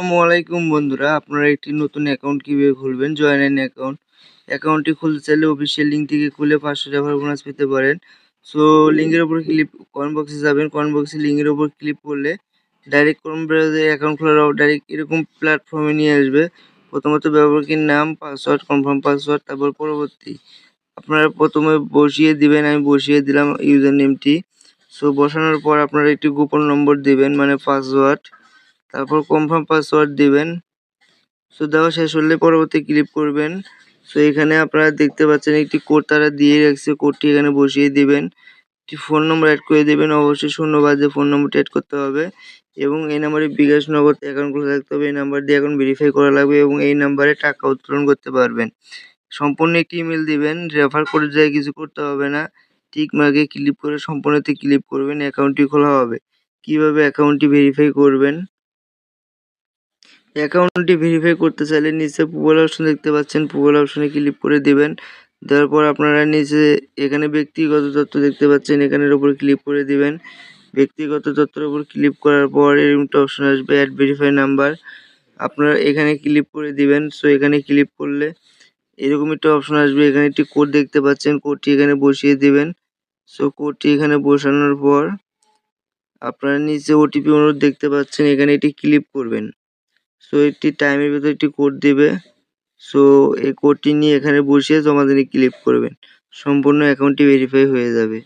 আসসালামু আলাইকুম বন্ধুরা, আপনারা একটি নতুন অ্যাকাউন্ট কিভাবে খুলবেন? Join account. অ্যাকাউন্টটি খুলতে চাইলে অফিসিয়াল লিঙ্ক থেকে খুলে 500 টাকার বোনাস পেতে পারেন। সো লিঙ্কের উপর কমেন্ট বক্সে যাবেন, কমেন্ট বক্সে লিঙ্কের উপর ক্লিক করলে ডাইরেক্ট ক্রোম ব্রাউজারে অ্যাকাউন্ট খোলার ডাইরেক্ট এরকম প্ল্যাটফর্মে নিয়ে আসবে। প্রথমত ব্যবহারকারীর নাম, পাসওয়ার্ড, কনফার্ম পাসওয়ার্ড, তারপর পরবর্তী আপনারা প্রথমে বসিয়ে দিবেন। আমি বসিয়ে দিলাম ইউজার নেমটি। সো বসানোর পর আপনারা একটি গোপন নম্বর দিবেন, মানে পাসওয়ার্ড। তারপর কনফার্ম পাসওয়ার্ড দিবেন। সো দেওয়া শেষ হলে পরবর্তী ক্লিক করবেন। সো এখানে আপনারা দেখতে পাচ্ছেন একটি কোড তারা দিয়ে রাখছে, কোডটি এখানে বসিয়ে দিবেন। একটি ফোন নম্বর অ্যাড করে দিবেন, অবশ্যই শূন্যবাদ দিয়ে ফোন নম্বরটি অ্যাড করতে হবে এবং এই নাম্বারে বিকাশ, নগদ অ্যাকাউন্ট খোলা থাকতে হবে। এই নাম্বার দিয়ে অ্যাকাউন্ট ভেরিফাই করা লাগবে এবং এই নাম্বারে টাকা উত্তোলন করতে পারবেন। সম্পূর্ণ একটি ইমেল দিবেন, রেফার কোড দিয়ে কিছু করতে হবে না। টিক মার্কে ক্লিক করে সম্পূর্ণতে ক্লিক করবেন, অ্যাকাউন্টটি খোলা হবে। কিভাবে অ্যাকাউন্টটি ভেরিফাই করবেন? অ্যাকাউন্টটি ভেরিফাই করতে চাইলে নিচে প্রোফাইল অপশন দেখতে পাচ্ছেন, প্রোফাইল অপশনে ক্লিক করে দিবেন। দেওয়ার পর আপনারা নিচে এখানে ব্যক্তিগত তথ্য দেখতে পাচ্ছেন, এখানের উপর ক্লিক করে দিবেন। ব্যক্তিগত তথ্যের উপর ক্লিক করার পর এরকম একটা অপশন আসবে, অ্যাড ভেরিফাই নাম্বার। আপনারা এখানে ক্লিক করে দিবেন। সো এখানে ক্লিক করলে এরকম একটা অপশন আসবে, এখানে একটি কোড দেখতে পাচ্ছেন, কোডটি এখানে বসিয়ে দিবেন। সো কোডটি এখানে বসানোর পর আপনারা নিচে ওটিপি অনুরোধ দেখতে পাচ্ছেন, এখানে এটি ক্লিক করবেন। সো একটি টাইমের ভিতরে একটি কোড দিবে। সো এই কোডটি নিয়ে এখানে বসিয়ে জমা দিনে ক্লিক করবেন। সম্পূর্ণ অ্যাকাউন্টটি ভেরিফাই হয়ে যাবে।